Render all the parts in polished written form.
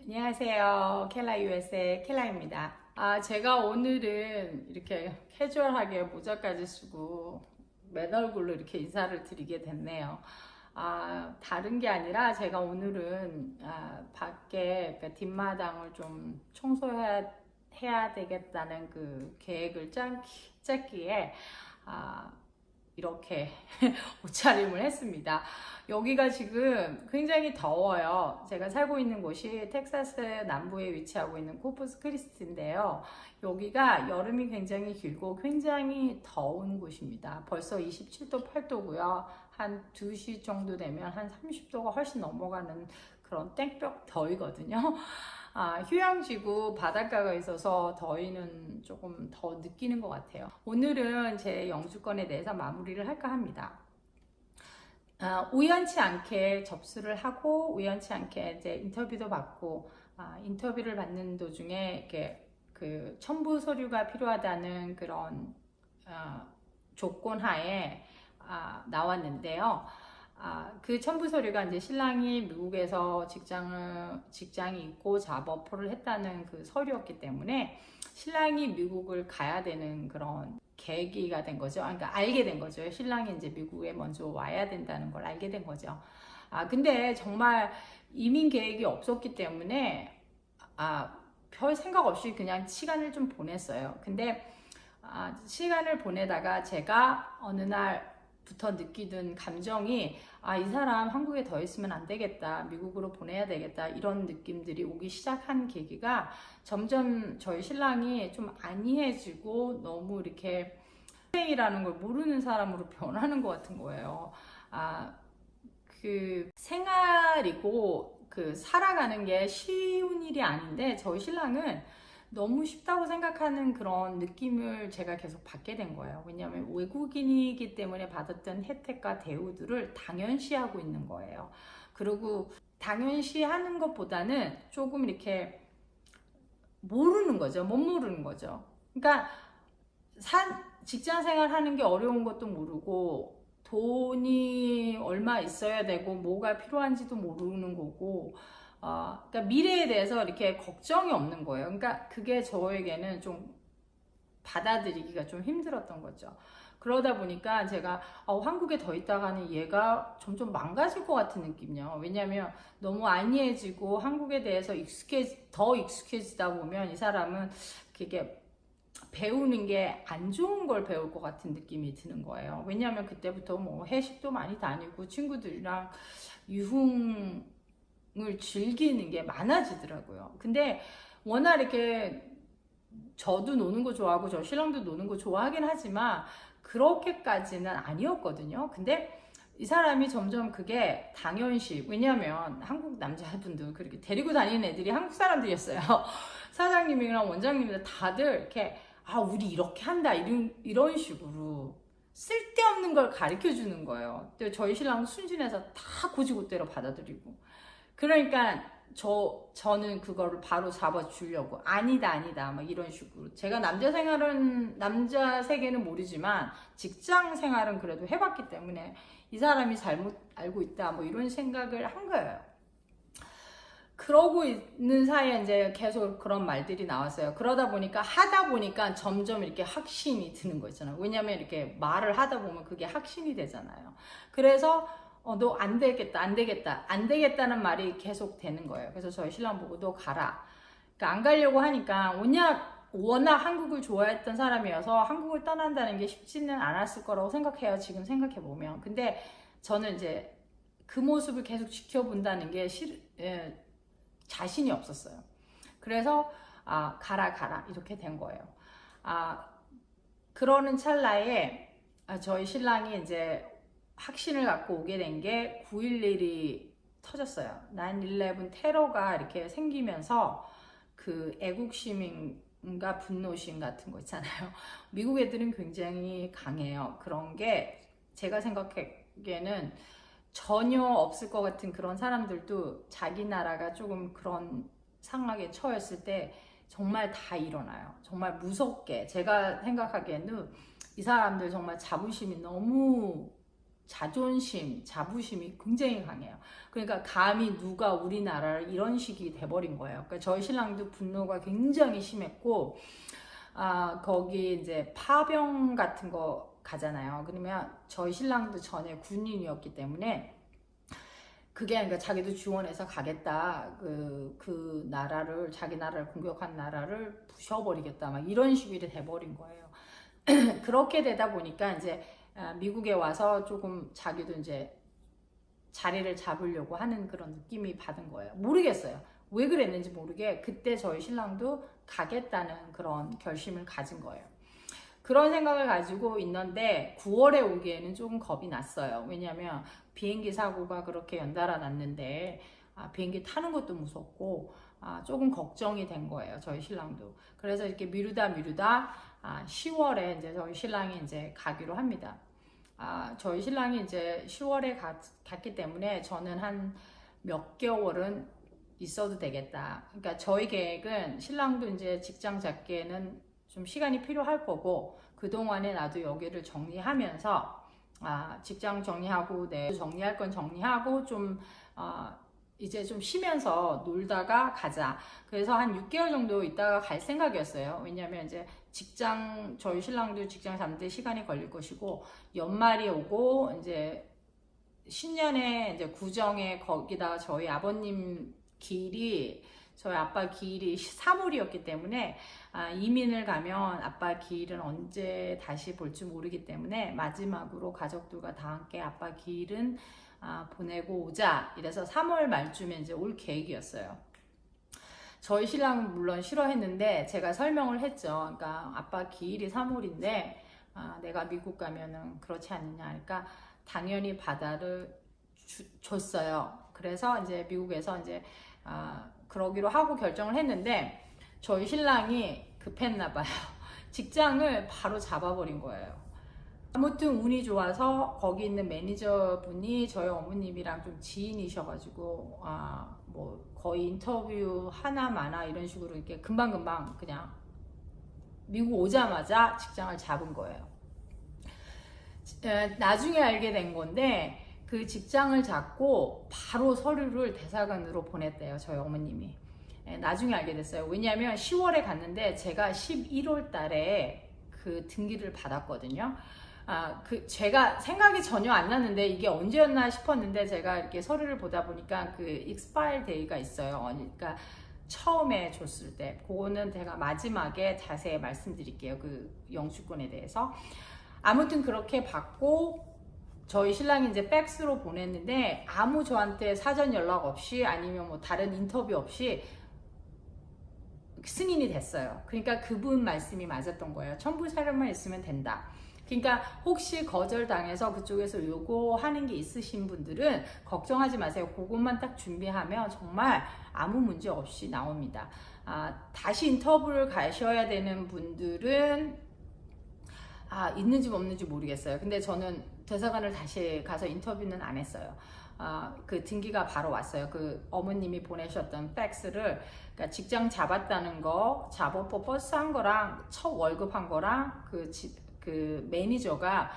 안녕하세요. 켈라 USA 켈라입니다. 제가 오늘은 이렇게 캐주얼하게 모자까지 쓰고 맨 얼굴로 이렇게 인사를 드리게 됐네요. 다른 게 아니라 제가 오늘은 밖에 그러니까 뒷마당을 좀 청소해야 되겠다는 그 계획을 짰기에 이렇게 옷차림을 했습니다. 여기가 지금 굉장히 더워요. 제가 살고 있는 곳이 텍사스 남부에 위치하고 있는 코퍼스 크리스티인데요. 여기가 여름이 굉장히 길고 굉장히 더운 곳입니다. 벌써 27도, 8도고요. 한 2시 정도 되면 한 30도가 훨씬 넘어가는 그런 땡볕 더위거든요. 휴양지고 바닷가가 있어서 더위는 조금 더 느끼는 것 같아요. 오늘은 제 영주권에 대해서 마무리를 할까 합니다. 우연치 않게 접수를 하고 우연치 않게 이제 인터뷰도 받고 인터뷰를 받는 도중에 이렇게 그 첨부 서류가 필요하다는 그런 조건 하에 나왔는데요. 그 첨부 서류가 이제 신랑이 미국에서 직장이 있고 잡어포를 했다는 그 서류였기 때문에 신랑이 미국을 가야 되는 그런 계기가 된 거죠. 그러니까 알게 된 거죠. 신랑이 이제 미국에 먼저 와야 된다는 걸 알게 된 거죠. 근데 정말 이민 계획이 없었기 때문에 별 생각 없이 그냥 시간을 좀 보냈어요. 근데 시간을 보내다가 제가 어느 날부터 느끼던 감정이 이 사람 한국에 더 있으면 안 되겠다, 미국으로 보내야 되겠다, 이런 느낌들이 오기 시작한 계기가 점점 저희 신랑이 좀 안이해지고 너무 이렇게 인생이라는 걸 모르는 사람으로 변하는 것 같은 거예요. 그 생활이고 그 살아가는 게 쉬운 일이 아닌데 저희 신랑은 너무 쉽다고 생각하는 그런 느낌을 제가 계속 받게 된 거예요. 왜냐하면 외국인이기 때문에 받았던 혜택과 대우들을 당연시하고 있는 거예요. 그리고 당연시하는 것보다는 조금 이렇게 모르는 거죠. 못 모르는 거죠. 그러니까 직장 생활하는 게 어려운 것도 모르고 돈이 얼마 있어야 되고 뭐가 필요한지도 모르는 거고 그러니까 미래에 대해서 이렇게 걱정이 없는 거예요. 그러니까 그게 저에게는 좀 받아들이기가 좀 힘들었던 거죠. 그러다 보니까 제가 한국에 더 있다가는 얘가 점점 망가질 것 같은 느낌이요. 왜냐하면 너무 안이해지고 한국에 대해서 더 익숙해지다 보면 이 사람은 그게 배우는 게 안 좋은 걸 배울 것 같은 느낌이 드는 거예요. 왜냐하면 그때부터 뭐 회식도 많이 다니고 친구들이랑 유흥을 즐기는 게 많아지더라고요. 근데 워낙 이렇게 저도 노는 거 좋아하고 저 신랑도 노는 거 좋아하긴 하지만 그렇게까지는 아니었거든요. 근데 이 사람이 점점 그게 당연시, 왜냐면 한국 남자분들 그렇게 데리고 다니는 애들이 한국 사람들이었어요. 사장님이랑 원장님들 다들 이렇게 우리 이렇게 한다 이런 식으로 쓸데없는 걸 가르쳐 주는 거예요. 근데 저희 신랑은 순진해서 다 고지고대로 받아들이고, 그러니까 저는 그거를 바로 잡아주려고 아니다 막 이런 식으로. 제가 남자 세계는 모르지만 직장 생활은 그래도 해봤기 때문에 이 사람이 잘못 알고 있다 뭐 이런 생각을 한 거예요. 그러고 있는 사이에 이제 계속 그런 말들이 나왔어요. 그러다 보니까 하다 보니까 점점 이렇게 확신이 드는 거 있잖아요. 왜냐면 이렇게 말을 하다 보면 그게 확신이 되잖아요. 그래서 너 안 되겠다는 말이 계속 되는 거예요. 그래서 저희 신랑 보고 너 가라. 그러니까 안 가려고 하니까 워낙 한국을 좋아했던 사람이어서 한국을 떠난다는 게 쉽지는 않았을 거라고 생각해요. 지금 생각해 보면. 근데 저는 이제 그 모습을 계속 지켜본다는 게 자신이 없었어요. 그래서 가라 이렇게 된 거예요. 그러는 찰나에 저희 신랑이 이제 확신을 갖고 오게 된 게 9.11이 터졌어요. 9/11 테러가 이렇게 생기면서 그 애국심인가 분노심 같은 거 있잖아요. 미국 애들은 굉장히 강해요. 그런 게 제가 생각하기에는 전혀 없을 것 같은 그런 사람들도 자기 나라가 조금 그런 상황에 처했을 때 정말 다 일어나요. 정말 무섭게. 제가 생각하기에는 이 사람들 정말 자부심이 너무 자존심, 자부심이 굉장히 강해요. 그러니까 감히 누가 우리나라를 이런 식이 돼버린 거예요. 그러니까 저희 신랑도 분노가 굉장히 심했고, 거기 이제 파병 같은 거 가잖아요. 그러면 저희 신랑도 전에 군인이었기 때문에 그게 그러니까 자기도 지원해서 가겠다. 그 나라를, 자기 나라를 공격한 나라를 부셔버리겠다. 막 이런 식이 돼버린 거예요. 그렇게 되다 보니까 이제 미국에 와서 조금 자기도 이제 자리를 잡으려고 하는 그런 느낌이 받은 거예요. 모르겠어요. 왜 그랬는지 모르게 그때 저희 신랑도 가겠다는 그런 결심을 가진 거예요. 그런 생각을 가지고 있는데 9월에 오기에는 조금 겁이 났어요. 왜냐하면 비행기 사고가 그렇게 연달아 났는데 비행기 타는 것도 무섭고 조금 걱정이 된 거예요. 저희 신랑도. 그래서 이렇게 미루다 10월에 이제 저희 신랑이 이제 가기로 합니다. 저희 신랑이 이제 10월에 갔기 때문에 저는 한 몇 개월은 있어도 되겠다. 그러니까 저희 계획은 신랑도 이제 직장 잡기에는 좀 시간이 필요할 거고, 그동안에 나도 여기를 정리하면서 직장 정리하고 내 정리할 건 정리하고 좀 이제 좀 쉬면서 놀다가 가자. 그래서 한 6개월 정도 있다가 갈 생각이었어요. 왜냐면 이제 저희 신랑도 직장 잡는데 시간이 걸릴 것이고, 연말이 오고 이제 신년에 이제 구정에 거기다가 저희 아버님 저희 아빠 기일이 3월이었기 때문에 이민을 가면 아빠 기일은 언제 다시 볼지 모르기 때문에 마지막으로 가족들과 다 함께 아빠 기일은 보내고 오자. 이래서 3월 말쯤에 이제 올 계획이었어요. 저희 신랑은 물론 싫어했는데 제가 설명을 했죠. 그러니까 아빠 기일이 3월인데 내가 미국 가면은 그렇지 않느냐. 그러니까 당연히 바다를 줬어요. 그래서 이제 미국에서 이제 그러기로 하고 결정을 했는데 저희 신랑이 급했나 봐요. 직장을 바로 잡아버린 거예요. 아무튼 운이 좋아서 거기 있는 매니저분이 저희 어머님이랑 좀 지인이셔가지고 뭐 거의 인터뷰 하나마나 이런 식으로 이렇게 금방금방 그냥 미국 오자마자 직장을 잡은 거예요. 나중에 알게 된 건데 그 직장을 잡고 바로 서류를 대사관으로 보냈대요. 저희 어머님이. 나중에 알게 됐어요. 왜냐하면 10월에 갔는데 제가 11월 달에 그 등기를 받았거든요. 제가 생각이 전혀 안 났는데 이게 언제였나 싶었는데 제가 이렇게 서류를 보다 보니까 그 expire day가 있어요. 그러니까 처음에 줬을 때 그거는 제가 마지막에 자세히 말씀드릴게요. 그 영주권에 대해서. 아무튼 그렇게 받고 저희 신랑이 이제 팩스로 보냈는데 아무 저한테 사전 연락 없이 아니면 뭐 다른 인터뷰 없이 승인이 됐어요. 그러니까 그분 말씀이 맞았던 거예요. 첨부 사료만 있으면 된다. 그러니까 혹시 거절당해서 그쪽에서 요구하는 게 있으신 분들은 걱정하지 마세요. 그것만 딱 준비하면 정말 아무 문제 없이 나옵니다. 다시 인터뷰를 가셔야 되는 분들은 있는지 없는지 모르겠어요. 근데 저는 대사관을 다시 가서 인터뷰는 안 했어요. 그 등기가 바로 왔어요. 그 어머님이 보내셨던 팩스를, 그러니까 직장 잡았다는 거, 잡업법 버스 한 거랑 첫 월급 한 거랑 그 매니저가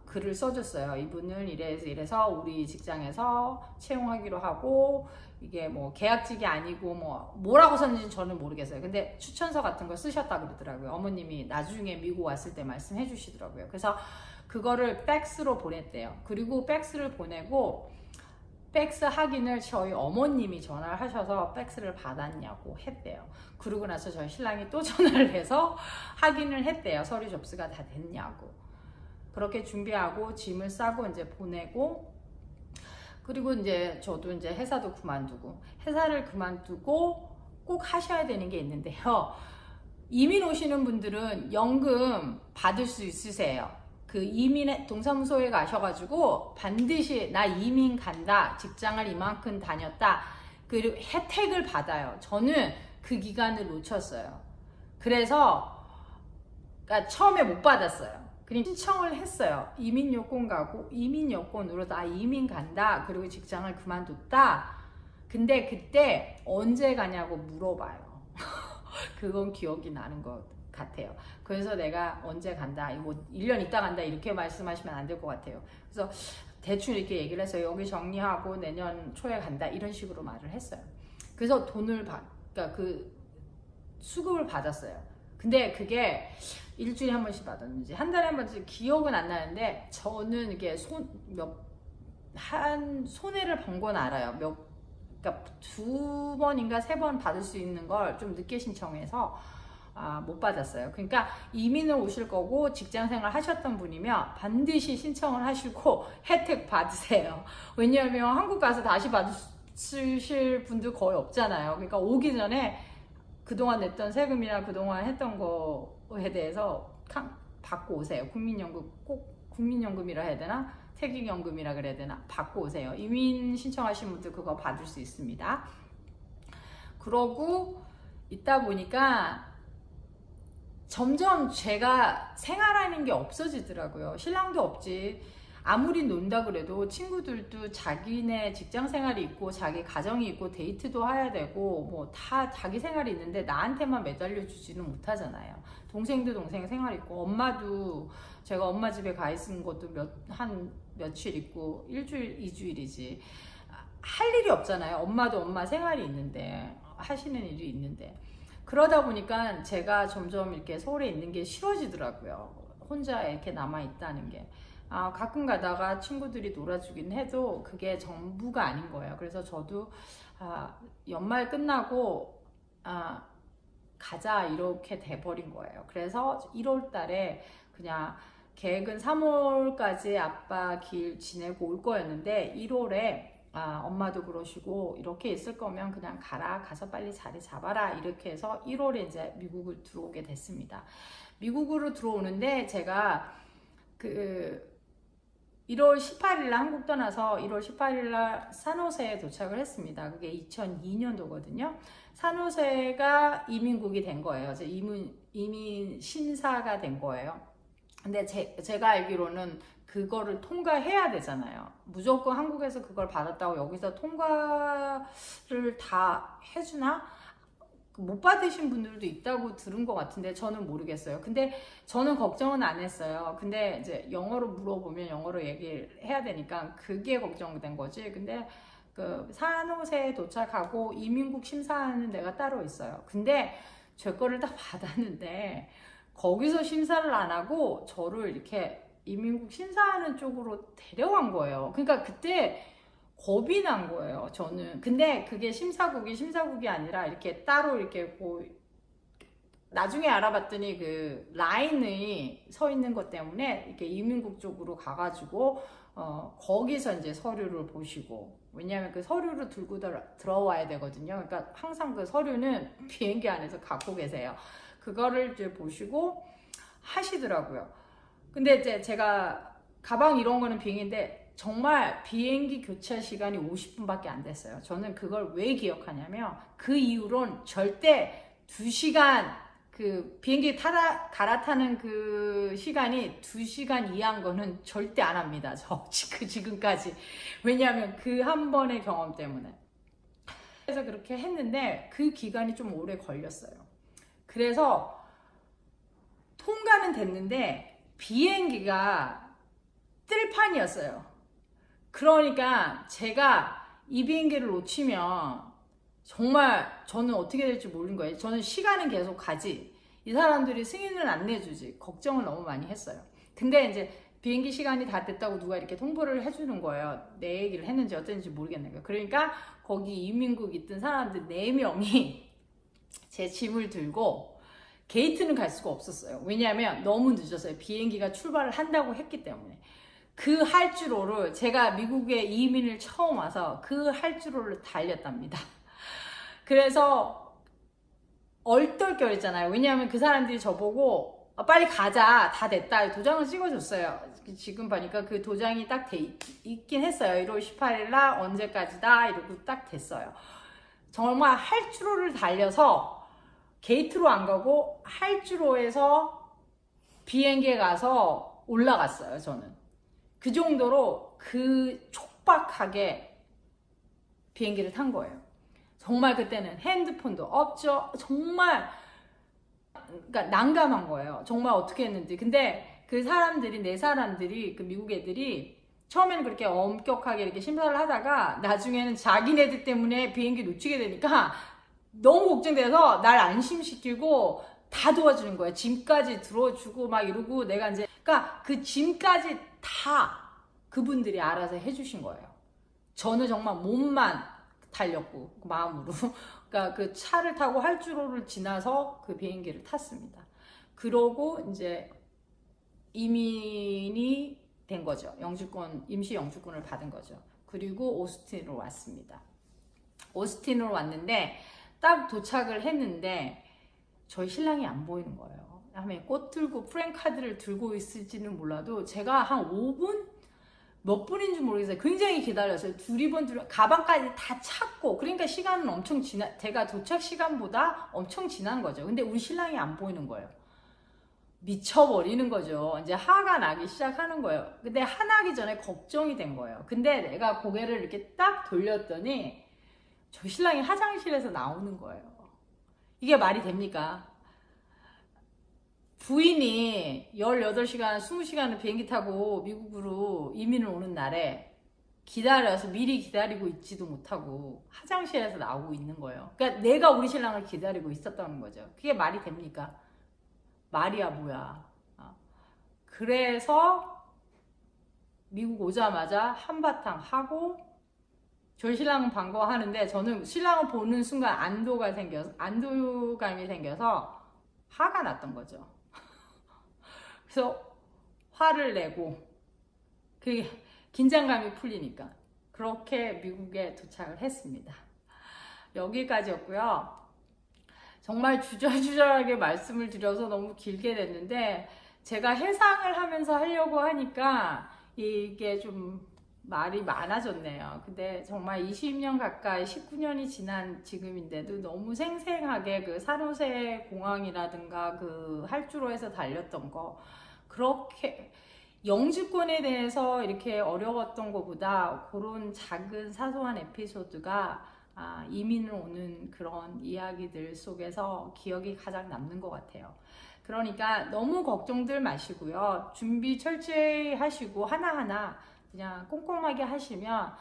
글을 써줬어요. 이분을 이래서 우리 직장에서 채용하기로 하고 이게 뭐 계약직이 아니고 뭐라고 썼는지 저는 모르겠어요. 근데 추천서 같은 거 쓰셨다 그러더라고요. 어머님이 나중에 미국 왔을 때 말씀해 주시더라고요. 그래서 그거를 팩스로 보냈대요. 그리고 팩스를 보내고 팩스 확인을 저희 어머님이 전화를 하셔서 팩스를 받았냐고 했대요. 그러고 나서 저희 신랑이 또 전화를 해서 확인을 했대요. 서류 접수가 다 됐냐고. 그렇게 준비하고 짐을 싸고 이제 보내고, 그리고 이제 저도 이제 회사도 그만두고 꼭 하셔야 되는 게 있는데요. 이민 오시는 분들은 연금 받을 수 있으세요. 그 이민의 동사무소에 가셔가지고 반드시 나 이민 간다, 직장을 이만큼 다녔다, 그리고 혜택을 받아요. 저는 그 기간을 놓쳤어요. 그래서 그러니까 처음에 못 받았어요. 그냥 신청을 했어요. 이민 여권 가고 이민 여권으로 나 이민 간다, 그리고 직장을 그만뒀다. 근데 그때 언제 가냐고 물어봐요. 그건 기억이 나는 것 같아요. 그래서 내가 언제 간다, 뭐 1년 있다 간다 이렇게 말씀하시면 안 될 것 같아요. 그래서 대충 이렇게 얘기를 했어요. 여기 정리하고 내년 초에 간다 이런 식으로 말을 했어요. 그래서 그러니까 그 수급을 받았어요. 근데 그게 일주일에 한 번씩 받았는지 한 달에 한 번씩 기억은 안 나는데 저는 이게 손해를 본 건 알아요. 그러니까 2번인가 3번 받을 수 있는 걸 좀 늦게 신청해서 못 받았어요. 그러니까 이민을 오실 거고 직장생활 하셨던 분이면 반드시 신청을 하시고 혜택 받으세요. 왜냐하면 한국 가서 다시 받으실 분들 거의 없잖아요. 그러니까 오기 전에 그동안 냈던 세금이나 그동안 했던 거에 대해서 받고 오세요. 국민연금, 꼭 국민연금이라 해야 되나? 퇴직연금이라 그래야 되나? 받고 오세요. 이민 신청하신 분들 그거 받을 수 있습니다. 그러고 있다 보니까 점점 제가 생활하는 게 없어지더라고요. 신랑도 없지. 아무리 논다 그래도 친구들도 자기네 직장 생활이 있고 자기 가정이 있고 데이트도 해야 되고 뭐 다 자기 생활이 있는데 나한테만 매달려 주지는 못하잖아요. 동생도 동생 생활 있고 엄마도 제가 엄마 집에 가 있은 것도 며칠 있고 1주일 2주일이지 할 일이 없잖아요. 엄마도 엄마 생활이 있는데 하시는 일이 있는데 그러다 보니까 제가 점점 이렇게 서울에 있는 게 싫어지더라고요. 혼자 이렇게 남아 있다는 게. 가끔 가다가 친구들이 놀아주긴 해도 그게 전부가 아닌 거예요. 그래서 저도 연말 끝나고 가자 이렇게 돼버린 거예요. 그래서 1월 달에 그냥 계획은 3월까지 아빠 길 지내고 올 거였는데 1월에 엄마도 그러시고 이렇게 있을 거면 그냥 가서 빨리 자리 잡아라 이렇게 해서 1월에 이제 미국을 들어오게 됐습니다. 미국으로 들어오는데 제가 1월 18일 날 한국 떠나서 1월 18일 날 산호세에 도착을 했습니다. 그게 2002년도거든요. 산호세가 이민국이 된 거예요. 이제 이민 심사가 된 거예요. 근데 제가 알기로는 그거를 통과해야 되잖아요. 무조건 한국에서 그걸 받았다고 여기서 통과를 다 해주나? 못 받으신 분들도 있다고 들은 것 같은데 저는 모르겠어요. 근데 저는 걱정은 안 했어요. 근데 이제 영어로 물어보면 영어로 얘기를 해야 되니까 그게 걱정된 거지. 근데 그 산호세에 도착하고 이민국 심사하는 데가 따로 있어요. 근데 제 거를 다 받았는데 거기서 심사를 안 하고 저를 이렇게 이민국 심사하는 쪽으로 데려간 거예요. 그러니까 그때 겁이 난 거예요, 저는. 근데 그게 심사국이 아니라 이렇게 따로 이렇게 뭐 나중에 알아봤더니 그 라인이 서 있는 것 때문에 이렇게 이민국 쪽으로 가가지고 거기서 이제 서류를 보시고, 왜냐하면 그 서류를 들고 들어와야 되거든요. 그러니까 항상 그 서류는 비행기 안에서 갖고 계세요. 그거를 이제 보시고 하시더라고요. 근데 이제 제가 가방 이런 거는 비행기인데 정말 비행기 교체 시간이 50분밖에 안 됐어요. 저는 그걸 왜 기억하냐면 그 이후로는 절대 2시간 그 비행기 갈아타는 그 시간이 2시간 이하인 거는 절대 안 합니다. 지금까지. 왜냐하면 그 한 번의 경험 때문에. 그래서 그렇게 했는데 그 기간이 좀 오래 걸렸어요. 그래서 통과는 됐는데 비행기가 뜰판이었어요. 그러니까 제가 이 비행기를 놓치면 정말 저는 어떻게 될지 모르는 거예요. 저는 시간은 계속 가지. 이 사람들이 승인을 안 내주지. 걱정을 너무 많이 했어요. 근데 이제 비행기 시간이 다 됐다고 누가 이렇게 통보를 해주는 거예요. 내 얘기를 했는지 어땠는지 모르겠네요. 그러니까 거기 이민국 있던 사람들 4명이 제 짐을 들고 게이트는 갈 수가 없었어요. 왜냐하면 너무 늦었어요. 비행기가 출발을 한다고 했기 때문에. 그 활주로를 제가 미국에 이민을 처음 와서 그 활주로를 달렸답니다. 그래서 얼떨결했잖아요. 왜냐하면 그 사람들이 저보고 빨리 가자, 다 됐다, 도장을 찍어줬어요. 지금 보니까 그 도장이 딱 돼 있긴 했어요. 1월 18일 날 언제까지다 이러고 딱 됐어요. 정말 활주로를 달려서 게이트로 안 가고 활주로에서 비행기에 가서 올라갔어요. 저는 그 정도로 그 촉박하게 비행기를 탄 거예요. 정말 그때는 핸드폰도 없죠. 정말 그러니까 난감한 거예요. 정말 어떻게 했는지. 근데 그 사람들이, 네 사람들이, 그 미국 애들이 처음에는 그렇게 엄격하게 이렇게 심사를 하다가 나중에는 자기네들 때문에 비행기 놓치게 되니까 너무 걱정돼서 날 안심시키고 다 도와주는 거예요. 짐까지 들어주고 막 이러고 내가 이제, 그러니까 그 짐까지 다 그분들이 알아서 해주신 거예요. 저는 정말 몸만 달렸고, 마음으로. 그러니까 그 차를 타고 활주로를 지나서 그 비행기를 탔습니다. 그러고 이제 이민이 된 거죠. 영주권, 임시 영주권을 받은 거죠. 그리고 오스틴으로 왔습니다. 오스틴으로 왔는데 딱 도착을 했는데 저희 신랑이 안 보이는 거예요. 다음에 꽃 들고 프랭카드를 들고 있을지는 몰라도 제가 한 5분? 몇 분인지 모르겠어요. 굉장히 기다렸어요. 두리번 가방까지 다 찾고, 그러니까 시간은 엄청 제가 도착 시간보다 엄청 지난 거죠. 근데 우리 신랑이 안 보이는 거예요. 미쳐버리는 거죠. 이제 화가 나기 시작하는 거예요. 근데 화나기 전에 걱정이 된 거예요. 근데 내가 고개를 이렇게 딱 돌렸더니 저 신랑이 화장실에서 나오는 거예요. 이게 말이 됩니까? 부인이 18시간, 20시간을 비행기 타고 미국으로 이민을 오는 날에 기다려서 미리 기다리고 있지도 못하고 화장실에서 나오고 있는 거예요. 그러니까 내가 우리 신랑을 기다리고 있었다는 거죠. 그게 말이 됩니까? 말이야 뭐야. 그래서 미국 오자마자 한바탕 하고 저희 신랑은 반가워하는데 저는 신랑을 보는 순간 안도감이 생겨서 화가 났던 거죠. 그래서 화를 내고 그 긴장감이 풀리니까 그렇게 미국에 도착을 했습니다. 여기까지였고요. 정말 주저주저하게 말씀을 드려서 너무 길게 됐는데 제가 해상을 하면서 하려고 하니까 이게 좀 말이 많아졌네요. 근데 정말 20년 가까이 19년이 지난 지금인데도 너무 생생하게 그 산호세 공항이라든가 그 활주로에서 달렸던 거, 그렇게 영주권에 대해서 이렇게 어려웠던 것보다 그런 작은 사소한 에피소드가 이민을 오는 그런 이야기들 속에서 기억이 가장 남는 것 같아요. 그러니까 너무 걱정들 마시고요. 준비 철저히 하시고 하나하나 그냥 꼼꼼하게 하시면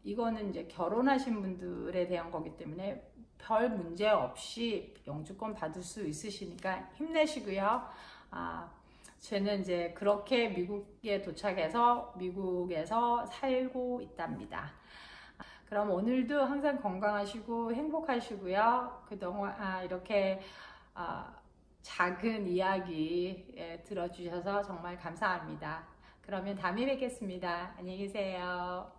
이거는 이제 결혼하신 분들에 대한 거기 때문에 별 문제 없이 영주권 받을 수 있으시니까 힘내시고요. 저는 이제 그렇게 미국에 도착해서 미국에서 살고 있답니다. 그럼 오늘도 항상 건강하시고 행복하시고요. 그동안 이렇게 작은 이야기 들어주셔서 정말 감사합니다. 그러면 다음에 뵙겠습니다. 안녕히 계세요.